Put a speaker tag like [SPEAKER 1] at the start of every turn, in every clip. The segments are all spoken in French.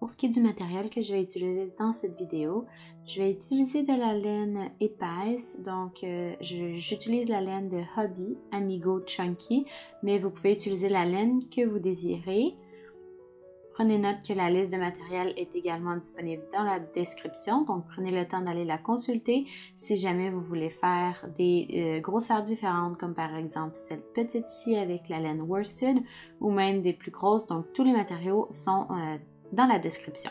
[SPEAKER 1] Pour ce qui est du matériel que je vais utiliser dans cette vidéo, je vais utiliser de la laine épaisse, donc j'utilise la laine de Hobbii Amigo Chunky, mais vous pouvez utiliser la laine que vous désirez. Prenez note que la liste de matériel est également disponible dans la description, donc prenez le temps d'aller la consulter si jamais vous voulez faire des grosseurs différentes, comme par exemple cette petite-ci avec la laine worsted, ou même des plus grosses, donc tous les matériaux sont dans la description.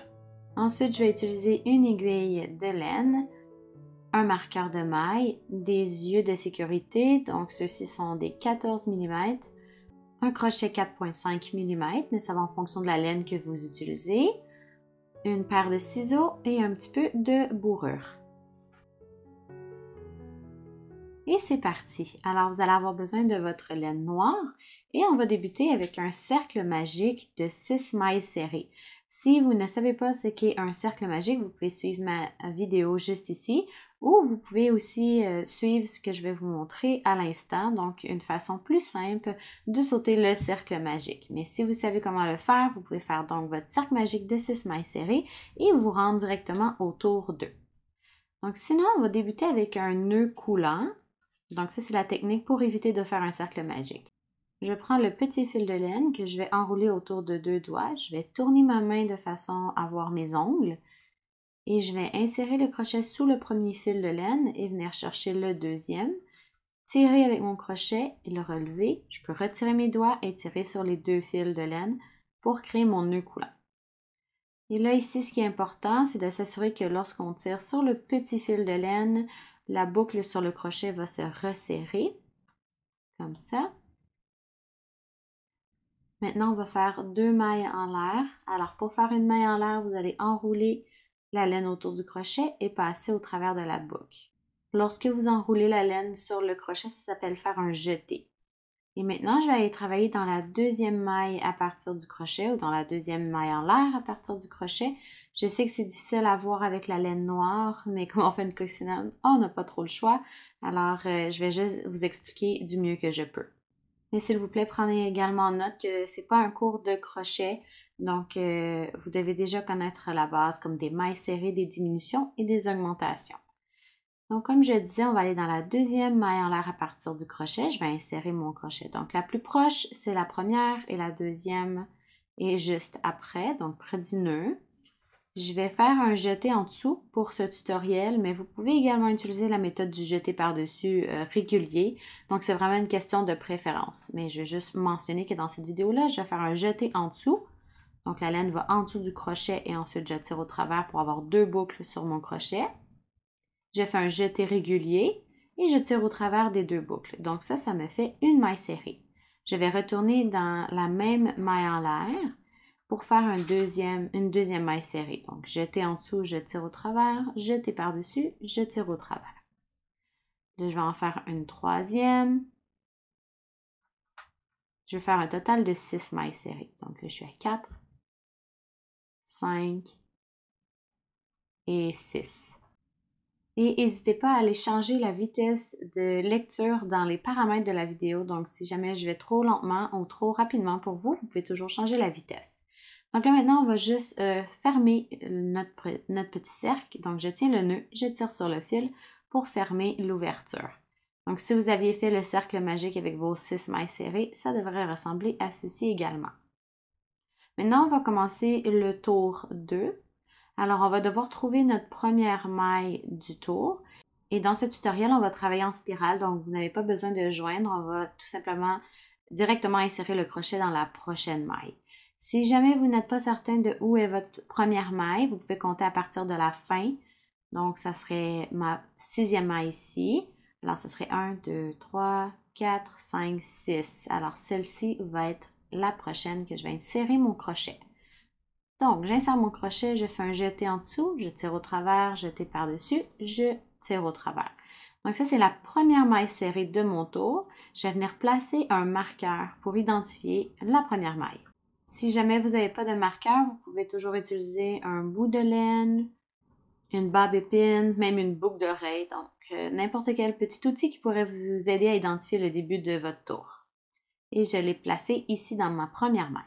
[SPEAKER 1] Ensuite, je vais utiliser une aiguille de laine, un marqueur de maille, des yeux de sécurité, donc ceux-ci sont des 14 mm, un crochet 4,5 mm, mais ça va en fonction de la laine que vous utilisez, une paire de ciseaux et un petit peu de bourrure. Et c'est parti! Alors, vous allez avoir besoin de votre laine noire et on va débuter avec un cercle magique de 6 mailles serrées. Si vous ne savez pas ce qu'est un cercle magique, vous pouvez suivre ma vidéo juste ici ou vous pouvez aussi suivre ce que je vais vous montrer à l'instant, donc une façon plus simple de sauter le cercle magique. Mais si vous savez comment le faire, vous pouvez faire donc votre cercle magique de 6 mailles serrées et vous rendre directement autour d'eux. Donc sinon, on va débuter avec un nœud coulant. Donc ça, c'est la technique pour éviter de faire un cercle magique. Je prends le petit fil de laine que je vais enrouler autour de 2 doigts. Je vais tourner ma main de façon à voir mes ongles. Et je vais insérer le crochet sous le premier fil de laine et venir chercher le deuxième. Tirer avec mon crochet et le relever. Je peux retirer mes doigts et tirer sur les 2 fils de laine pour créer mon nœud coulant. Et là, ici, ce qui est important, c'est de s'assurer que lorsqu'on tire sur le petit fil de laine, la boucle sur le crochet va se resserrer, comme ça. Maintenant, on va faire 2 mailles en l'air. Alors, pour faire une maille en l'air, vous allez enrouler la laine autour du crochet et passer au travers de la boucle. Lorsque vous enroulez la laine sur le crochet, ça s'appelle faire un jeté. Et maintenant, je vais aller travailler dans la deuxième maille à partir du crochet ou dans la deuxième maille en l'air à partir du crochet. Je sais que c'est difficile à voir avec la laine noire, mais comme on fait une coccinelle, on n'a pas trop le choix. Alors, je vais juste vous expliquer du mieux que je peux. Mais s'il vous plaît, prenez également note que c'est pas un cours de crochet, donc vous devez déjà connaître la base comme des mailles serrées, des diminutions et des augmentations. Donc comme je disais, on va aller dans la deuxième maille en l'air à partir du crochet. Je vais insérer mon crochet. Donc la plus proche, c'est la première et la deuxième est juste après, donc près du nœud. Je vais faire un jeté en dessous pour ce tutoriel, mais vous pouvez également utiliser la méthode du jeté par-dessus régulier. Donc, c'est vraiment une question de préférence. Mais je vais juste mentionner que dans cette vidéo-là, je vais faire un jeté en dessous. Donc, la laine va en dessous du crochet et ensuite je tire au travers pour avoir 2 boucles sur mon crochet. Je fais un jeté régulier et je tire au travers des 2 boucles. Donc, ça me fait une maille serrée. Je vais retourner dans la même maille en l'air pour faire une deuxième maille serrée. Donc, jeter en dessous, je tire au travers, jeter par-dessus, je tire au travers. Là, je vais en faire une troisième. Je vais faire un total de 6 mailles serrées. Donc, là, je suis à 4, 5 et 6. Et n'hésitez pas à aller changer la vitesse de lecture dans les paramètres de la vidéo. Donc, si jamais je vais trop lentement ou trop rapidement pour vous, vous pouvez toujours changer la vitesse. Donc là, maintenant, on va juste fermer notre petit cercle. Donc, je tiens le nœud, je tire sur le fil pour fermer l'ouverture. Donc, si vous aviez fait le cercle magique avec vos 6 mailles serrées, ça devrait ressembler à ceci également. Maintenant, on va commencer le tour 2. Alors, on va devoir trouver notre première maille du tour. Et dans ce tutoriel, on va travailler en spirale, donc vous n'avez pas besoin de joindre. On va tout simplement directement insérer le crochet dans la prochaine maille. Si jamais vous n'êtes pas certain de où est votre première maille, vous pouvez compter à partir de la fin. Donc, ça serait ma 6e maille ici. Alors, ce serait 1, 2, 3, 4, 5, 6. Alors, celle-ci va être la prochaine que je vais insérer mon crochet. Donc, j'insère mon crochet, je fais un jeté en dessous, je tire au travers, jeté par-dessus, je tire au travers. Donc, ça, c'est la première maille serrée de mon tour. Je vais venir placer un marqueur pour identifier la première maille. Si jamais vous n'avez pas de marqueur, vous pouvez toujours utiliser un bout de laine, une barbe épine, même une boucle d'oreille. Donc, n'importe quel petit outil qui pourrait vous aider à identifier le début de votre tour. Et je l'ai placé ici dans ma première maille.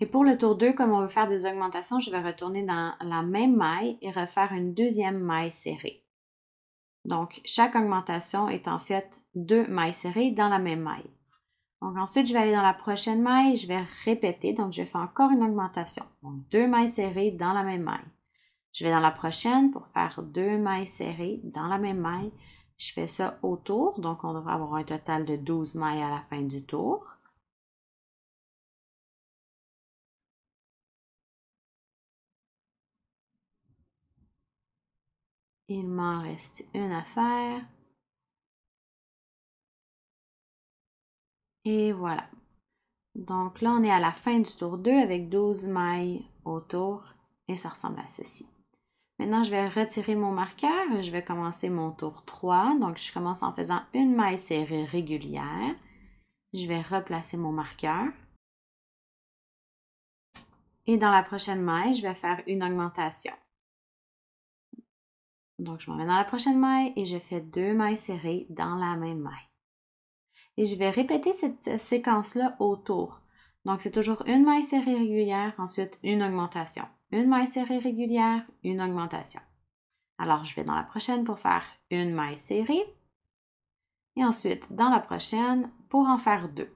[SPEAKER 1] Et pour le tour 2, comme on veut faire des augmentations, je vais retourner dans la même maille et refaire une deuxième maille serrée. Donc, chaque augmentation est en fait 2 mailles serrées dans la même maille. Donc, ensuite, je vais aller dans la prochaine maille, je vais répéter, donc je fais encore une augmentation. Donc, 2 mailles serrées dans la même maille. Je vais dans la prochaine pour faire 2 mailles serrées dans la même maille. Je fais ça autour, donc on devrait avoir un total de 12 mailles à la fin du tour. Il m'en reste une à faire. Et voilà. Donc là, on est à la fin du tour 2 avec 12 mailles autour et ça ressemble à ceci. Maintenant, je vais retirer mon marqueur. Je vais commencer mon tour 3. Donc, je commence en faisant une maille serrée régulière. Je vais replacer mon marqueur. Et dans la prochaine maille, je vais faire une augmentation. Donc, je m'en vais dans la prochaine maille et je fais 2 mailles serrées dans la même maille. Et je vais répéter cette séquence-là autour. Donc, c'est toujours une maille serrée régulière, ensuite une augmentation. Une maille serrée régulière, une augmentation. Alors, je vais dans la prochaine pour faire une maille serrée. Et ensuite, dans la prochaine, pour en faire 2.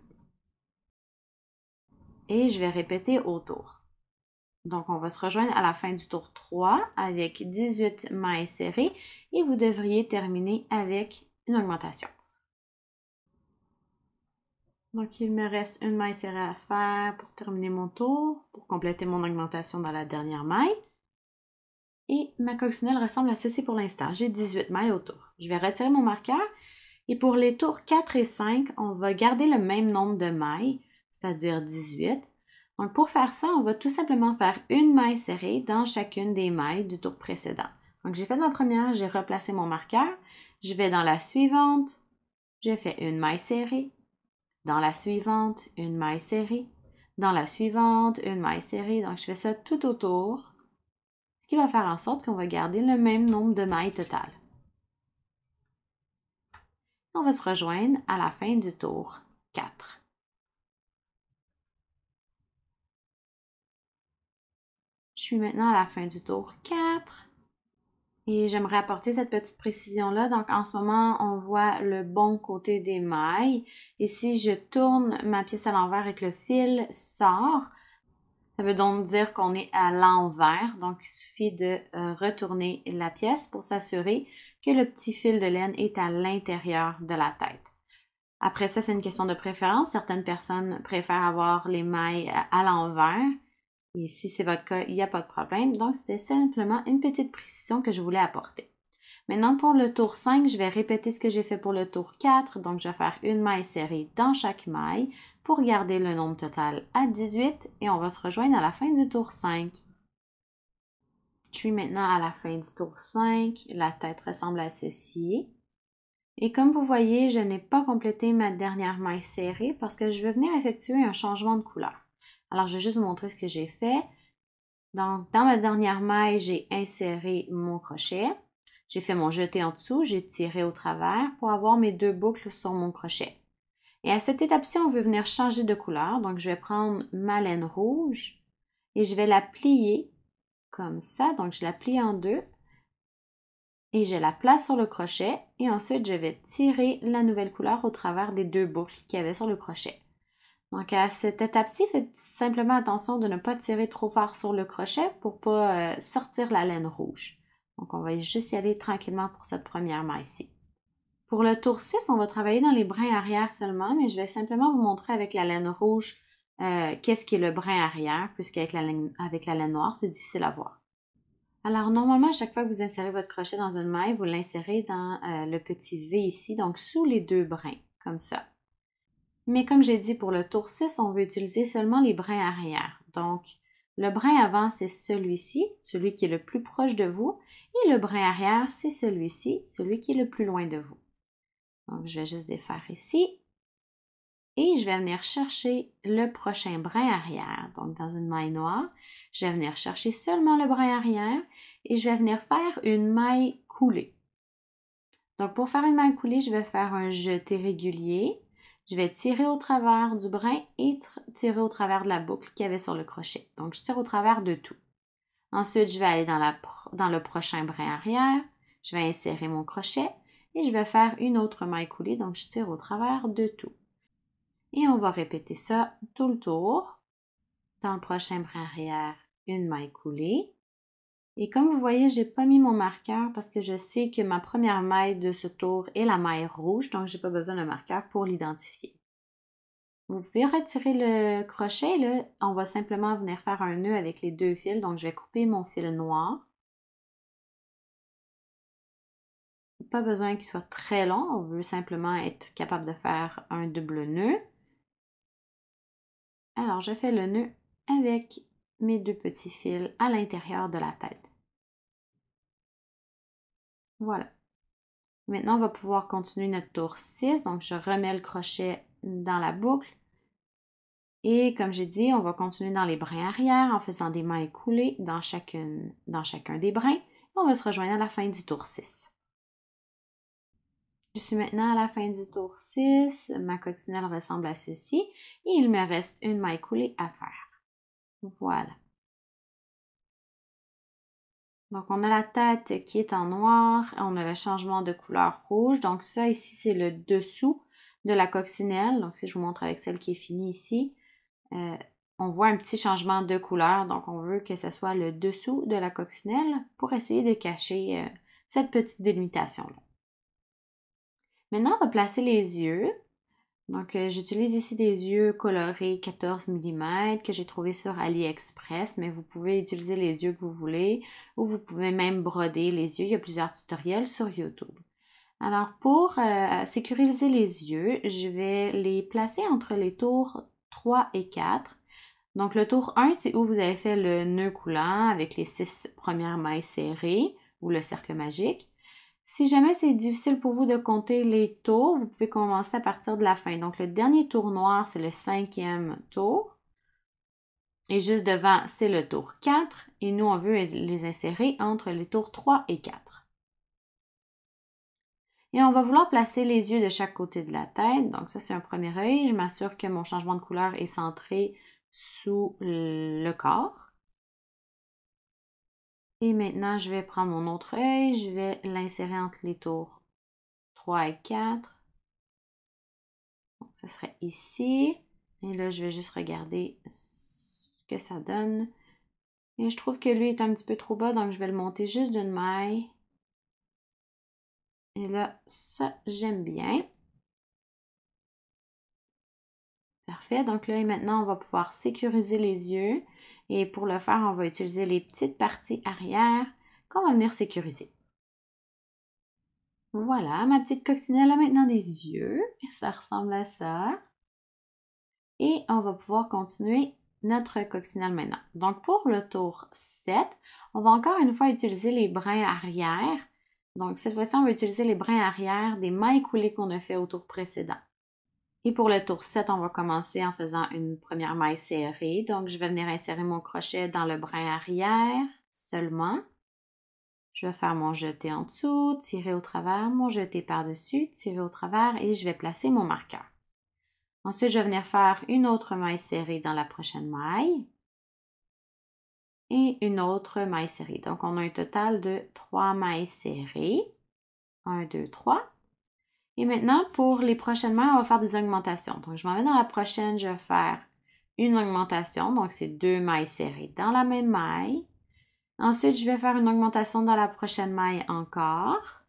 [SPEAKER 1] Et je vais répéter autour. Donc, on va se rejoindre à la fin du tour 3 avec 18 mailles serrées et vous devriez terminer avec une augmentation. Donc, il me reste une maille serrée à faire pour terminer mon tour, pour compléter mon augmentation dans la dernière maille. Et ma coccinelle ressemble à ceci pour l'instant. J'ai 18 mailles autour. Je vais retirer mon marqueur et pour les tours 4 et 5, on va garder le même nombre de mailles, c'est-à-dire 18. Donc, pour faire ça, on va tout simplement faire une maille serrée dans chacune des mailles du tour précédent. Donc, j'ai fait ma première, j'ai replacé mon marqueur. Je vais dans la suivante, je fais une maille serrée. Dans la suivante, une maille serrée. Dans la suivante, une maille serrée. Donc, je fais ça tout autour, ce qui va faire en sorte qu'on va garder le même nombre de mailles totales. On va se rejoindre à la fin du tour 4. Je suis maintenant à la fin du tour 4 et j'aimerais apporter cette petite précision-là. Donc, en ce moment, on voit le bon côté des mailles. Et si je tourne ma pièce à l'envers et que le fil sort, ça veut donc dire qu'on est à l'envers. Donc, il suffit de retourner la pièce pour s'assurer que le petit fil de laine est à l'intérieur de la tête. Après ça, c'est une question de préférence. Certaines personnes préfèrent avoir les mailles à l'envers. Et si c'est votre cas, il n'y a pas de problème. Donc, c'était simplement une petite précision que je voulais apporter. Maintenant, pour le tour 5, je vais répéter ce que j'ai fait pour le tour 4. Donc, je vais faire une maille serrée dans chaque maille pour garder le nombre total à 18 et on va se rejoindre à la fin du tour 5. Je suis maintenant à la fin du tour 5. La tête ressemble à ceci. Et comme vous voyez, je n'ai pas complété ma dernière maille serrée parce que je vais venir effectuer un changement de couleur. Alors, je vais juste vous montrer ce que j'ai fait. Donc, dans ma dernière maille, j'ai inséré mon crochet. J'ai fait mon jeté en dessous, j'ai tiré au travers pour avoir mes 2 boucles sur mon crochet. Et à cette étape-ci, on veut venir changer de couleur. Donc, je vais prendre ma laine rouge et je vais la plier comme ça. Donc, je la plie en 2 et je la place sur le crochet. Et ensuite, je vais tirer la nouvelle couleur au travers des 2 boucles qu'il y avait sur le crochet. Donc, à cette étape-ci, faites simplement attention de ne pas tirer trop fort sur le crochet pour ne pas sortir la laine rouge. Donc, on va juste y aller tranquillement pour cette première maille-ci. Pour le tour 6, on va travailler dans les brins arrière seulement, mais je vais simplement vous montrer avec la laine rouge qu'est-ce qui est le brin arrière, puisqu'avec la laine noire, c'est difficile à voir. Alors, normalement, à chaque fois que vous insérez votre crochet dans une maille, vous l'insérez dans le petit V ici, donc sous les 2 brins, comme ça. Mais comme j'ai dit, pour le tour 6, on veut utiliser seulement les brins arrière. Donc, le brin avant, c'est celui-ci, celui qui est le plus proche de vous, et le brin arrière, c'est celui-ci, celui qui est le plus loin de vous. Donc, je vais juste défaire ici. Et je vais venir chercher le prochain brin arrière. Donc, dans une maille noire, je vais venir chercher seulement le brin arrière et je vais venir faire une maille coulée. Donc, pour faire une maille coulée, je vais faire un jeté régulier. je vais tirer au travers du brin et tirer au travers de la boucle qu'il y avait sur le crochet. Donc, je tire au travers de tout. Ensuite, je vais aller dans le prochain brin arrière. Je vais insérer mon crochet et je vais faire une autre maille coulée. Donc, je tire au travers de tout. Et on va répéter ça tout le tour. Dans le prochain brin arrière, une maille coulée. Et comme vous voyez, j'ai pas mis mon marqueur parce que je sais que ma première maille de ce tour est la maille rouge, donc j'ai pas besoin de marqueur pour l'identifier. Vous pouvez retirer le crochet, là, on va simplement venir faire un nœud avec les deux fils, donc je vais couper mon fil noir. Pas besoin qu'il soit très long, on veut simplement être capable de faire un double nœud. Alors je fais le nœud avec mes deux petits fils à l'intérieur de la tête. Voilà. Maintenant, on va pouvoir continuer notre tour 6. Donc, je remets le crochet dans la boucle. Et comme j'ai dit, on va continuer dans les brins arrière en faisant des mailles coulées dans chacun des brins. On va se rejoindre à la fin du tour 6. Je suis maintenant à la fin du tour 6. Ma coccinelle ressemble à ceci. Et il me reste une maille coulée à faire. Voilà. Donc, on a la tête qui est en noir. On a le changement de couleur rouge. Donc, ça ici, c'est le dessous de la coccinelle. Donc, si je vous montre avec celle qui est finie ici, on voit un petit changement de couleur. Donc, on veut que ce soit le dessous de la coccinelle pour essayer de cacher cette petite délimitation-là. Maintenant, on va placer les yeux. Donc, j'utilise ici des yeux colorés 14 mm que j'ai trouvé sur AliExpress, mais vous pouvez utiliser les yeux que vous voulez ou vous pouvez même broder les yeux. Il y a plusieurs tutoriels sur YouTube. Alors, pour sécuriser les yeux, je vais les placer entre les tours 3 et 4. Donc, le tour 1, c'est où vous avez fait le nœud coulant avec les 6 premières mailles serrées ou le cercle magique. Si jamais c'est difficile pour vous de compter les tours, vous pouvez commencer à partir de la fin. Donc, le dernier tour noir, c'est le 5e tour. Et juste devant, c'est le tour 4. Et nous, on veut les insérer entre les tours 3 et 4. Et on va vouloir placer les yeux de chaque côté de la tête. Donc, ça, c'est un premier œil. Je m'assure que mon changement de couleur est centré sous le corps. Et maintenant, je vais prendre mon autre œil. Je vais l'insérer entre les tours 3 et 4. Donc, ça serait ici. Et là, je vais juste regarder ce que ça donne. Et je trouve que lui est un petit peu trop bas, donc je vais le monter juste d'une maille. Et là, ça, j'aime bien. Parfait. Donc là, maintenant, on va pouvoir sécuriser les yeux. Et pour le faire, on va utiliser les petites parties arrière qu'on va venir sécuriser. Voilà, ma petite coccinelle a maintenant des yeux. Ça ressemble à ça. Et on va pouvoir continuer notre coccinelle maintenant. Donc, pour le tour 7, on va encore une fois utiliser les brins arrière. Donc, cette fois-ci, on va utiliser les brins arrière des mailles coulées qu'on a fait au tour précédent. Et pour le tour 7, on va commencer en faisant une première maille serrée. Donc, je vais venir insérer mon crochet dans le brin arrière seulement. Je vais faire mon jeté en dessous, tirer au travers, mon jeté par-dessus, tirer au travers et je vais placer mon marqueur. Ensuite, je vais venir faire une autre maille serrée dans la prochaine maille et une autre maille serrée. Donc, on a un total de 3 mailles serrées. 1, 2, 3. Et maintenant, pour les prochaines mailles, on va faire des augmentations. Donc, je m'en vais dans la prochaine, je vais faire une augmentation. Donc, c'est 2 mailles serrées dans la même maille. Ensuite, je vais faire une augmentation dans la prochaine maille encore.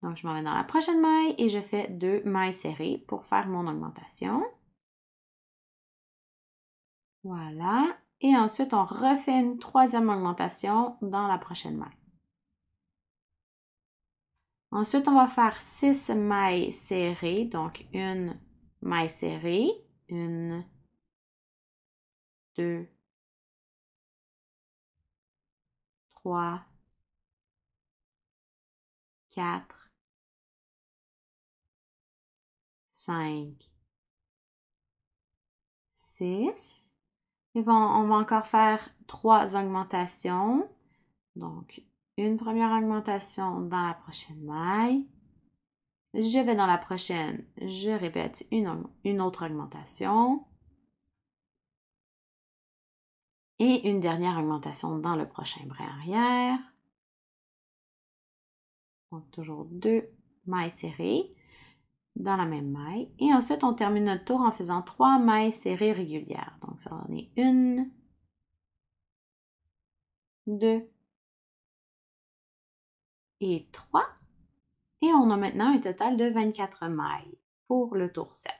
[SPEAKER 1] Donc, je m'en vais dans la prochaine maille et je fais 2 mailles serrées pour faire mon augmentation. Voilà. Et ensuite, on refait une troisième augmentation dans la prochaine maille. Ensuite, on va faire 6 mailles serrées. Donc, une maille serrée. 1, 2, 3, 4, 5, 6. Et bon, on va encore faire 3 augmentations. Donc, une première augmentation dans la prochaine maille. Je vais dans la prochaine, je répète une autre augmentation. Et une dernière augmentation dans le prochain brin arrière. Donc, toujours 2 mailles serrées dans la même maille. Et ensuite, on termine notre tour en faisant 3 mailles serrées régulières. Donc, ça en est 1, 2 et 3. Et on a maintenant un total de 24 mailles pour le tour 7.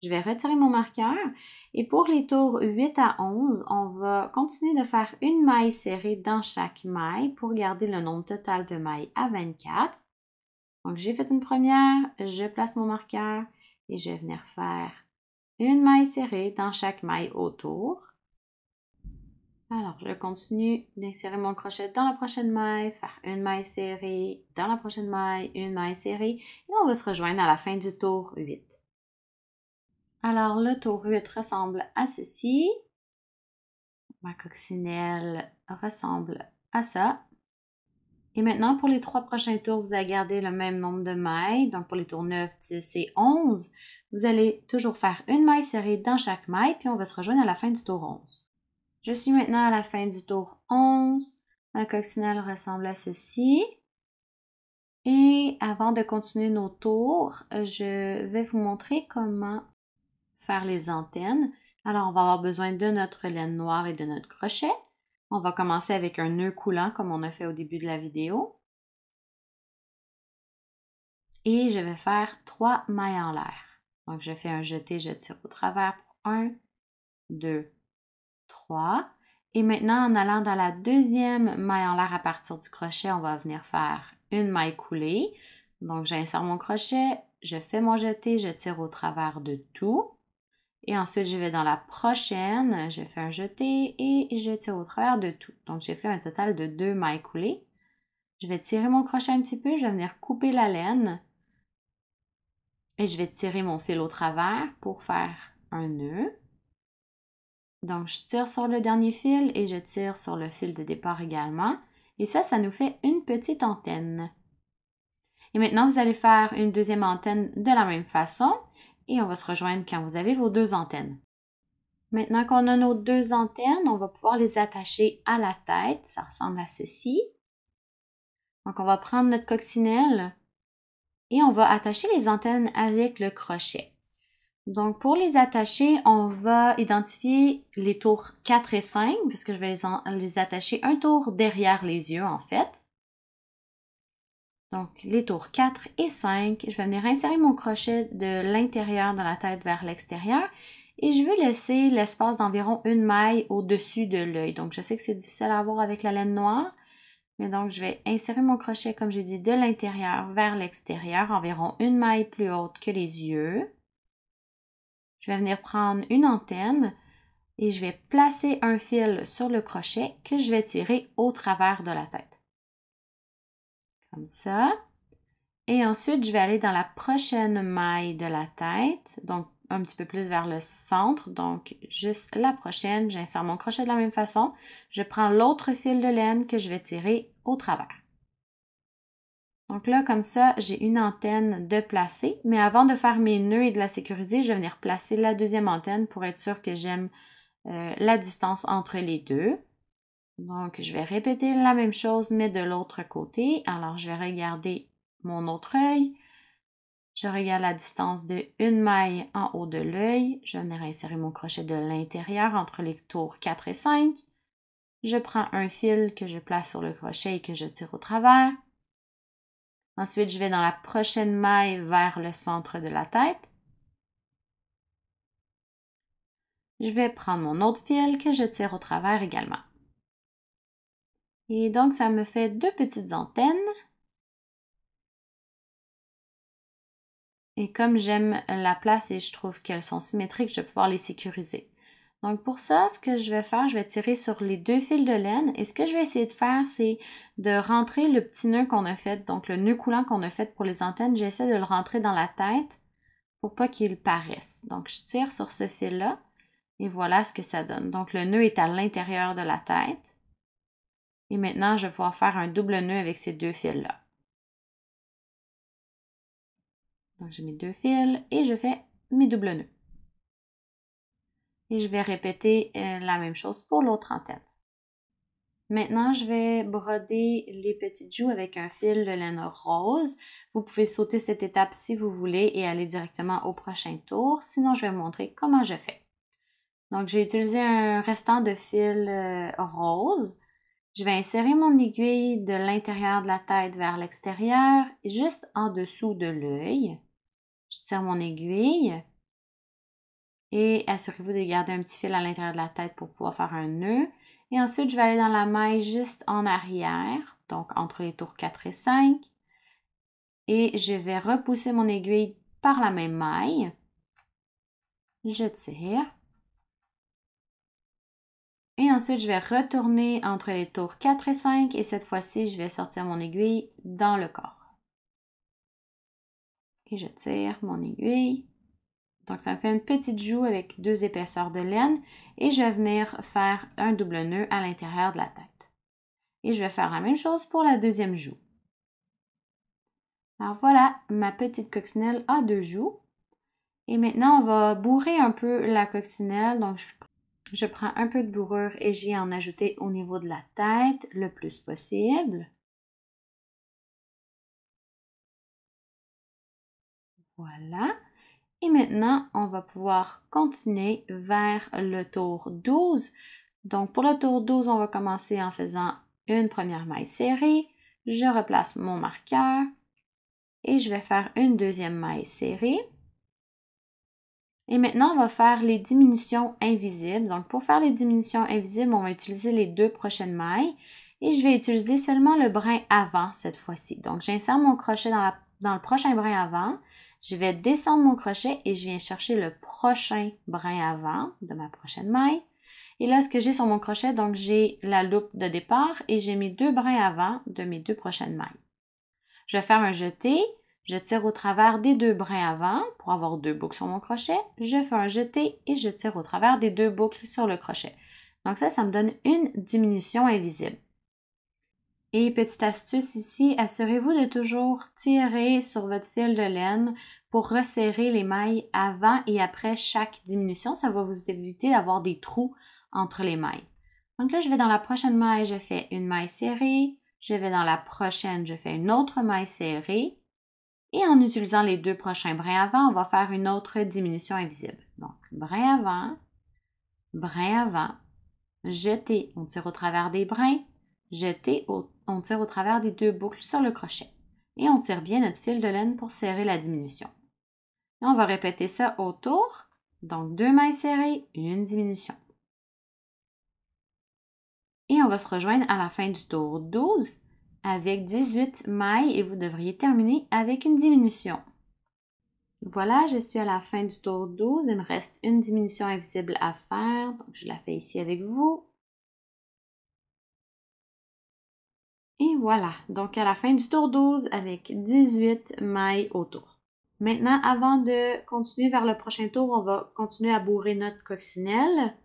[SPEAKER 1] Je vais retirer mon marqueur et pour les tours 8 à 11, on va continuer de faire une maille serrée dans chaque maille pour garder le nombre total de mailles à 24. Donc, j'ai fait une première, je place mon marqueur et je vais venir faire une maille serrée dans chaque maille autour. Alors, je continue d'insérer mon crochet dans la prochaine maille, faire une maille serrée dans la prochaine maille, une maille serrée, et on va se rejoindre à la fin du tour 8. Alors, le tour 8 ressemble à ceci. Ma coccinelle ressemble à ça. Et maintenant, pour les 3 prochains tours, vous allez garder le même nombre de mailles. Donc, pour les tours 9, 10 et 11, vous allez toujours faire une maille serrée dans chaque maille, puis on va se rejoindre à la fin du tour 11. Je suis maintenant à la fin du tour 11. Ma coccinelle ressemble à ceci. Et avant de continuer nos tours, je vais vous montrer comment faire les antennes. Alors, on va avoir besoin de notre laine noire et de notre crochet. On va commencer avec un nœud coulant comme on a fait au début de la vidéo. Et je vais faire 3 mailles en l'air. Donc, je fais un jeté, je tire au travers pour 1, 2, 3. Et maintenant, en allant dans la deuxième maille en l'air à partir du crochet, on va venir faire une maille coulée. Donc, j'insère mon crochet, je fais mon jeté, je tire au travers de tout. Et ensuite, je vais dans la prochaine, je fais un jeté et je tire au travers de tout. Donc, j'ai fait un total de 2 mailles coulées. Je vais tirer mon crochet un petit peu, je vais venir couper la laine. Et je vais tirer mon fil au travers pour faire un nœud. Donc, je tire sur le dernier fil et je tire sur le fil de départ également. Et ça nous fait une petite antenne. Et maintenant, vous allez faire une deuxième antenne de la même façon. Et on va se rejoindre quand vous avez vos 2 antennes. Maintenant qu'on a nos 2 antennes, on va pouvoir les attacher à la tête. Ça ressemble à ceci. Donc, on va prendre notre coccinelle et on va attacher les antennes avec le crochet. Donc, pour les attacher, on va identifier les tours 4 et 5, puisque je vais les attacher un tour derrière les yeux, en fait. Donc, les tours 4 et 5, je vais venir insérer mon crochet de l'intérieur de la tête vers l'extérieur et je veux laisser l'espace d'environ une maille au-dessus de l'œil. Donc, je sais que c'est difficile à voir avec la laine noire, mais donc, je vais insérer mon crochet, comme j'ai dit, de l'intérieur vers l'extérieur, environ une maille plus haute que les yeux. Je vais venir prendre une antenne et je vais placer un fil sur le crochet que je vais tirer au travers de la tête. Comme ça. Et ensuite, je vais aller dans la prochaine maille de la tête, donc un petit peu plus vers le centre, donc juste la prochaine, j'insère mon crochet de la même façon. Je prends l'autre fil de laine que je vais tirer au travers. Donc là, comme ça, j'ai une antenne de placer, mais avant de faire mes nœuds et de la sécuriser, je vais venir placer la deuxième antenne pour être sûr que j'aime la distance entre les deux. Donc, je vais répéter la même chose, mais de l'autre côté. Alors, je vais regarder mon autre œil. Je regarde la distance de une maille en haut de l'œil. Je vais venir insérer mon crochet de l'intérieur entre les tours 4 et 5. Je prends un fil que je place sur le crochet et que je tire au travers. Ensuite, je vais dans la prochaine maille vers le centre de la tête. Je vais prendre mon autre fil que je tire au travers également. Et donc, ça me fait 2 petites antennes. Et comme j'aime la place et je trouve qu'elles sont symétriques, je vais pouvoir les sécuriser. Donc pour ça, ce que je vais faire, je vais tirer sur les 2 fils de laine. Et ce que je vais essayer de faire, c'est de rentrer le petit nœud qu'on a fait, donc le nœud coulant qu'on a fait pour les antennes, j'essaie de le rentrer dans la tête pour pas qu'il paraisse. Donc je tire sur ce fil-là et voilà ce que ça donne. Donc le nœud est à l'intérieur de la tête. Et maintenant, je vais pouvoir faire un double nœud avec ces 2 fils-là. Donc, j'ai mes 2 fils et je fais mes doubles nœuds. Et je vais répéter la même chose pour l'autre antenne. Maintenant, je vais broder les petites joues avec un fil de laine rose. Vous pouvez sauter cette étape si vous voulez et aller directement au prochain tour. Sinon, je vais vous montrer comment je fais. Donc, j'ai utilisé un restant de fil rose. Je vais insérer mon aiguille de l'intérieur de la tête vers l'extérieur, juste en dessous de l'œil. Je tire mon aiguille et assurez-vous de garder un petit fil à l'intérieur de la tête pour pouvoir faire un nœud. Et ensuite, je vais aller dans la maille juste en arrière, donc entre les tours 4 et 5. Et je vais repousser mon aiguille par la même maille. Je tire. Et ensuite, je vais retourner entre les tours 4 et 5 et cette fois-ci, je vais sortir mon aiguille dans le corps. Et je tire mon aiguille. Donc, ça me fait une petite joue avec 2 épaisseurs de laine et je vais venir faire un double nœud à l'intérieur de la tête. Et je vais faire la même chose pour la deuxième joue. Alors voilà, ma petite coccinelle a 2 joues. Et maintenant, on va bourrer un peu la coccinelle. Donc, je prends un peu de bourrure et j'y en ajouter au niveau de la tête le plus possible. Voilà. Et maintenant, on va pouvoir continuer vers le tour 12. Donc, pour le tour 12, on va commencer en faisant une première maille serrée. Je replace mon marqueur et je vais faire une deuxième maille serrée. Et maintenant, on va faire les diminutions invisibles. Donc, pour faire les diminutions invisibles, on va utiliser les 2 prochaines mailles et je vais utiliser seulement le brin avant cette fois-ci. Donc, j'insère mon crochet dans le prochain brin avant. Je vais descendre mon crochet et je viens chercher le prochain brin avant de ma prochaine maille. Et là, ce que j'ai sur mon crochet, donc j'ai la loupe de départ et j'ai mes 2 brins avant de mes 2 prochaines mailles. Je vais faire un jeté. Je tire au travers des 2 brins avant pour avoir 2 boucles sur mon crochet. Je fais un jeté et je tire au travers des 2 boucles sur le crochet. Donc ça me donne une diminution invisible. Et petite astuce ici, assurez-vous de toujours tirer sur votre fil de laine pour resserrer les mailles avant et après chaque diminution. Ça va vous éviter d'avoir des trous entre les mailles. Donc là, je vais dans la prochaine maille, je fais une maille serrée. Je vais dans la prochaine, je fais une autre maille serrée. Et en utilisant les 2 prochains brins avant, on va faire une autre diminution invisible. Donc, brin avant, jeté, on tire au travers des brins, jeté, on tire au travers des 2 boucles sur le crochet. Et on tire bien notre fil de laine pour serrer la diminution. Et on va répéter ça autour. Donc, 2 mailles serrées, une diminution. Et on va se rejoindre à la fin du tour 12 avec 18 mailles et vous devriez terminer avec une diminution. Voilà, je suis à la fin du tour 12. Il me reste une diminution invisible à faire. Donc, je la fais ici avec vous. Et voilà, donc à la fin du tour 12 avec 18 mailles autour. Maintenant, avant de continuer vers le prochain tour, on va continuer à bourrer notre coccinelle.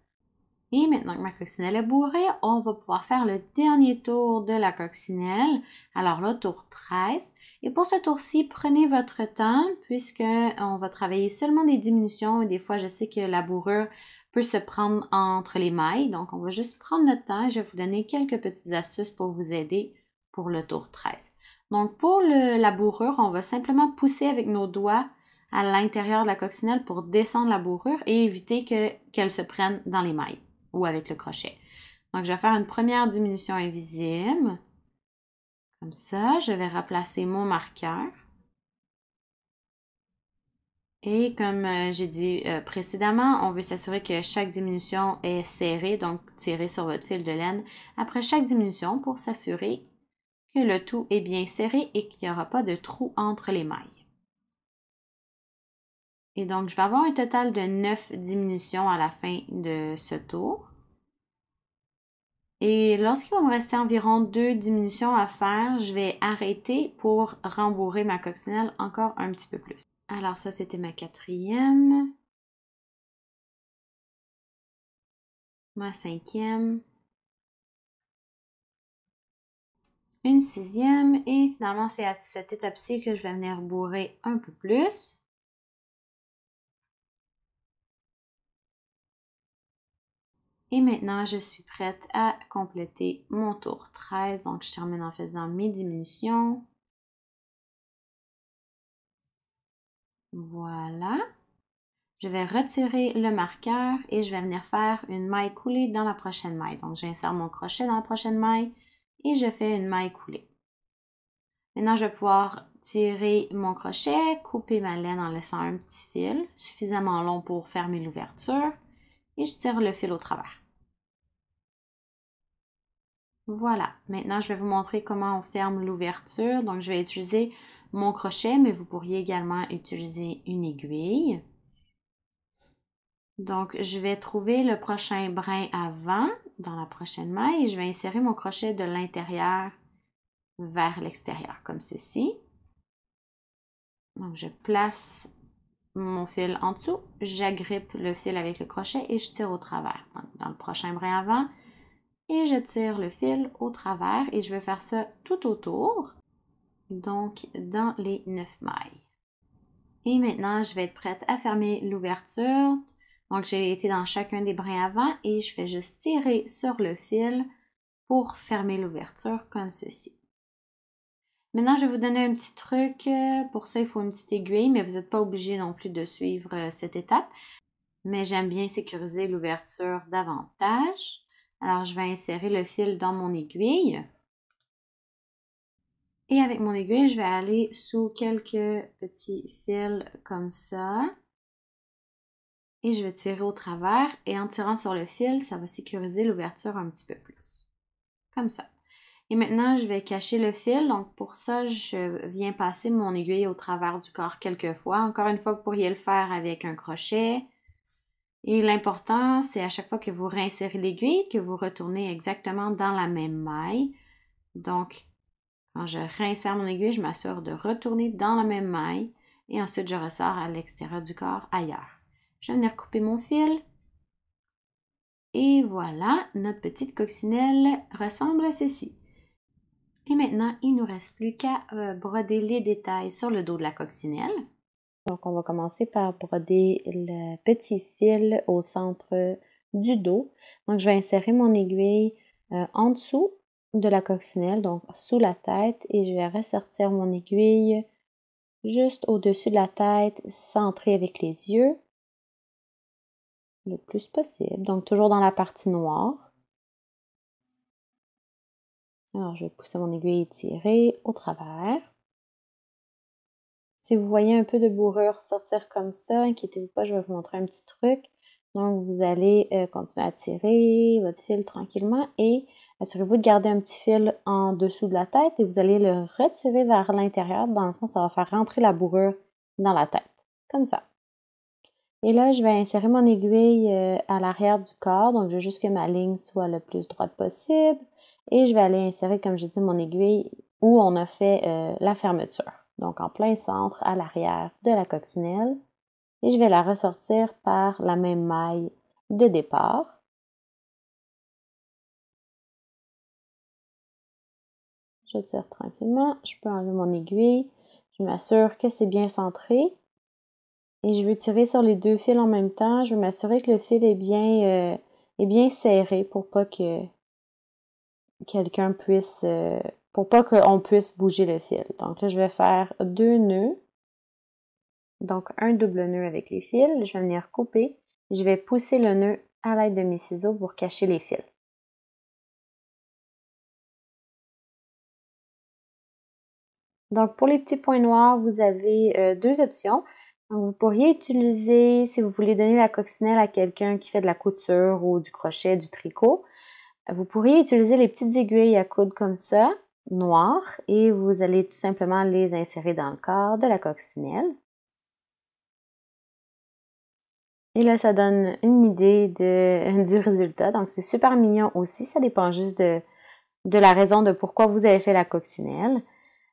[SPEAKER 1] Et maintenant que ma coccinelle est bourrée, on va pouvoir faire le dernier tour de la coccinelle. Alors là, tour 13. Et pour ce tour-ci, prenez votre temps puisque on va travailler seulement des diminutions. Et des fois, je sais que la bourrure peut se prendre entre les mailles. Donc, on va juste prendre notre temps. Je vais vous donner quelques petites astuces pour vous aider pour le tour 13. Donc, pour la bourrure, on va simplement pousser avec nos doigts à l'intérieur de la coccinelle pour descendre la bourrure et éviter qu'elle se prenne dans les mailles ou avec le crochet. Donc, je vais faire une première diminution invisible. Comme ça, je vais replacer mon marqueur. Et comme j'ai dit précédemment, on veut s'assurer que chaque diminution est serrée, donc tirez sur votre fil de laine après chaque diminution pour s'assurer que le tout est bien serré et qu'il n'y aura pas de trou entre les mailles. Et donc, je vais avoir un total de 9 diminutions à la fin de ce tour. Et lorsqu'il va me rester environ 2 diminutions à faire, je vais arrêter pour rembourrer ma coccinelle encore un petit peu plus. Alors ça, c'était ma 4e, ma 5e, une 6e et finalement c'est à cette étape-ci que je vais venir bourrer un peu plus. Et maintenant, je suis prête à compléter mon tour 13. Donc, je termine en faisant mes diminutions. Voilà. Je vais retirer le marqueur et je vais venir faire une maille coulée dans la prochaine maille. Donc, j'insère mon crochet dans la prochaine maille et je fais une maille coulée. Maintenant, je vais pouvoir tirer mon crochet, couper ma laine en laissant un petit fil suffisamment long pour fermer l'ouverture et je tire le fil au travers. Voilà, maintenant je vais vous montrer comment on ferme l'ouverture. Donc je vais utiliser mon crochet, mais vous pourriez également utiliser une aiguille. Donc je vais trouver le prochain brin avant dans la prochaine maille et je vais insérer mon crochet de l'intérieur vers l'extérieur, comme ceci. Donc je place mon fil en dessous, j'agrippe le fil avec le crochet et je tire au travers. Donc, dans le prochain brin avant, et je tire le fil au travers et je vais faire ça tout autour, donc dans les 9 mailles. Et maintenant, je vais être prête à fermer l'ouverture. Donc, j'ai été dans chacun des brins avant et je vais juste tirer sur le fil pour fermer l'ouverture comme ceci. Maintenant, je vais vous donner un petit truc. Pour ça, il faut une petite aiguille, mais vous n'êtes pas obligé non plus de suivre cette étape. Mais j'aime bien sécuriser l'ouverture davantage. Alors, je vais insérer le fil dans mon aiguille. Et avec mon aiguille, je vais aller sous quelques petits fils comme ça. Et je vais tirer au travers. Et en tirant sur le fil, ça va sécuriser l'ouverture un petit peu plus. Comme ça. Et maintenant, je vais cacher le fil. Donc, pour ça, je viens passer mon aiguille au travers du corps quelques fois. Encore une fois, vous pourriez le faire avec un crochet. Et l'important, c'est à chaque fois que vous réinsérez l'aiguille, que vous retournez exactement dans la même maille. Donc, quand je réinsère mon aiguille, je m'assure de retourner dans la même maille et ensuite je ressors à l'extérieur du corps ailleurs. Je vais venir couper mon fil. Et voilà, notre petite coccinelle ressemble à ceci. Et maintenant, il ne nous reste plus qu'à broder les détails sur le dos de la coccinelle. Donc, on va commencer par broder le petit fil au centre du dos. Donc, je vais insérer mon aiguille en dessous de la coccinelle, donc sous la tête, et je vais ressortir mon aiguille juste au-dessus de la tête, centrée avec les yeux, le plus possible. Donc, toujours dans la partie noire. Alors, je vais pousser mon aiguille et tirer au travers. Si vous voyez un peu de bourrure sortir comme ça, inquiétez-vous pas, je vais vous montrer un petit truc. Donc, vous allez continuer à tirer votre fil tranquillement et assurez-vous de garder un petit fil en dessous de la tête et vous allez le retirer vers l'intérieur. Dans le fond, ça va faire rentrer la bourrure dans la tête, comme ça. Et là, je vais insérer mon aiguille à l'arrière du corps, donc je veux juste que ma ligne soit le plus droite possible. Et je vais aller insérer, comme j'ai dit, mon aiguille où on a fait la fermeture. Donc, en plein centre, à l'arrière de la coccinelle. Et je vais la ressortir par la même maille de départ. Je tire tranquillement. Je peux enlever mon aiguille. Je m'assure que c'est bien centré. Et je veux tirer sur les deux fils en même temps. Je veux m'assurer que le fil est bien serré pour pas que quelqu'un puisse... pour pas qu'on puisse bouger le fil. Donc là, je vais faire 2 nœuds. Donc, un double nœud avec les fils. Je vais venir couper. Je vais pousser le nœud à l'aide de mes ciseaux pour cacher les fils. Donc, pour les petits points noirs, vous avez 2 options. Donc, vous pourriez utiliser, si vous voulez donner la coccinelle à quelqu'un qui fait de la couture ou du crochet, du tricot, vous pourriez utiliser les petites aiguilles à coudre comme ça, noires, et vous allez tout simplement les insérer dans le corps de la coccinelle. Et là, ça donne une idée du résultat. Donc, c'est super mignon aussi. Ça dépend juste de la raison de pourquoi vous avez fait la coccinelle.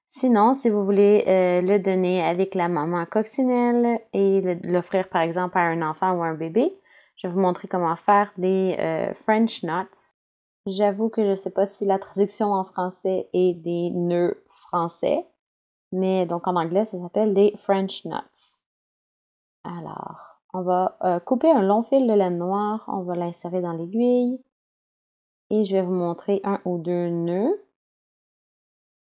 [SPEAKER 1] Sinon, si vous voulez le donner avec la maman coccinelle et l'offrir par exemple à un enfant ou un bébé, je vais vous montrer comment faire des French knots. J'avoue que je ne sais pas si la traduction en français est des nœuds français, mais donc en anglais, ça s'appelle des French nuts. Alors, on va couper un long fil de laine noire, on va l'insérer dans l'aiguille et je vais vous montrer un ou deux nœuds.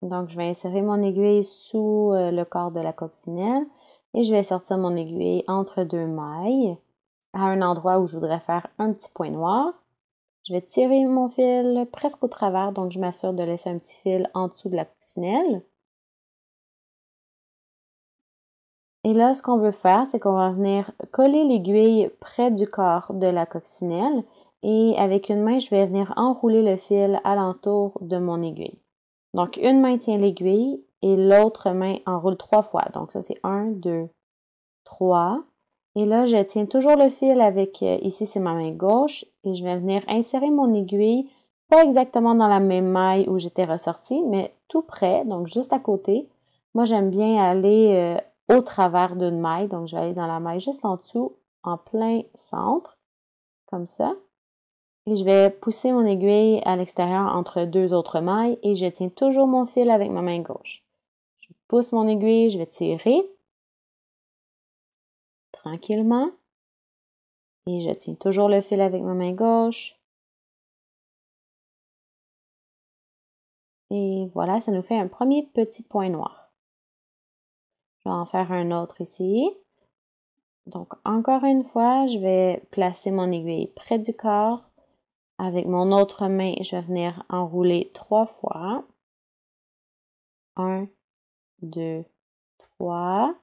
[SPEAKER 1] Donc, je vais insérer mon aiguille sous le corps de la coccinelle et je vais sortir mon aiguille entre deux mailles à un endroit où je voudrais faire un petit point noir. Je vais tirer mon fil presque au travers, donc je m'assure de laisser un petit fil en dessous de la coccinelle. Et là, ce qu'on veut faire, c'est qu'on va venir coller l'aiguille près du corps de la coccinelle et avec une main, je vais venir enrouler le fil alentour de mon aiguille. Donc, une main tient l'aiguille et l'autre main enroule 3 fois. Donc, ça, c'est 1, 2, 3. Et là, je tiens toujours le fil avec, ici, c'est ma main gauche et je vais venir insérer mon aiguille, pas exactement dans la même maille où j'étais ressortie, mais tout près, donc juste à côté. Moi, j'aime bien aller au travers d'une maille, donc je vais aller dans la maille juste en dessous, en plein centre, comme ça. Et je vais pousser mon aiguille à l'extérieur entre deux autres mailles et je tiens toujours mon fil avec ma main gauche. Je pousse mon aiguille, je vais tirer tranquillement et je tiens toujours le fil avec ma main gauche. Et voilà, ça nous fait un premier petit point noir. Je vais en faire un autre ici. Donc, encore une fois, je vais placer mon aiguille près du corps. Avec mon autre main, je vais venir enrouler 3 fois. 1, 2, 3.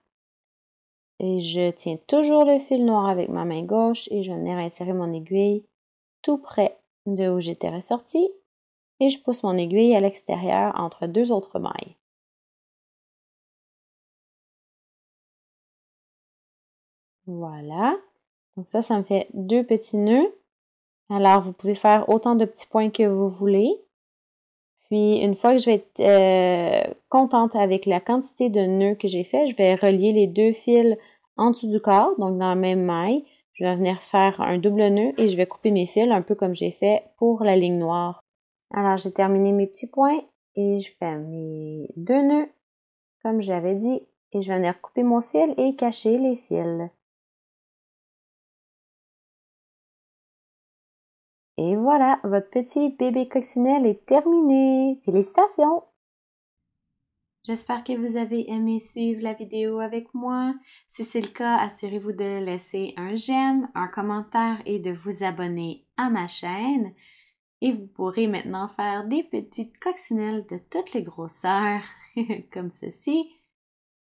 [SPEAKER 1] Et je tiens toujours le fil noir avec ma main gauche et je vais venir insérer mon aiguille tout près de où j'étais ressortie. Et je pousse mon aiguille à l'extérieur entre deux autres mailles. Voilà. Donc ça me fait 2 petits nœuds. Alors, vous pouvez faire autant de petits points que vous voulez. Puis, une fois que je vais être contente avec la quantité de nœuds que j'ai fait, je vais relier les 2 fils en dessous du corps, donc dans la même maille. Je vais venir faire un double nœud et je vais couper mes fils un peu comme j'ai fait pour la ligne noire. Alors, j'ai terminé mes petits points et je fais mes 2 nœuds, comme j'avais dit, et je vais venir couper mon fil et cacher les fils. Et voilà, votre petit bébé coccinelle est terminé. Félicitations! J'espère que vous avez aimé suivre la vidéo avec moi. Si c'est le cas, assurez-vous de laisser un j'aime, un commentaire et de vous abonner à ma chaîne. Et vous pourrez maintenant faire des petites coccinelles de toutes les grosseurs, comme ceci.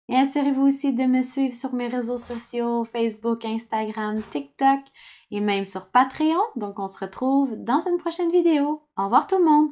[SPEAKER 1] Et assurez-vous aussi de me suivre sur mes réseaux sociaux, Facebook, Instagram, TikTok et même sur Patreon. Donc on se retrouve dans une prochaine vidéo. Au revoir tout le monde!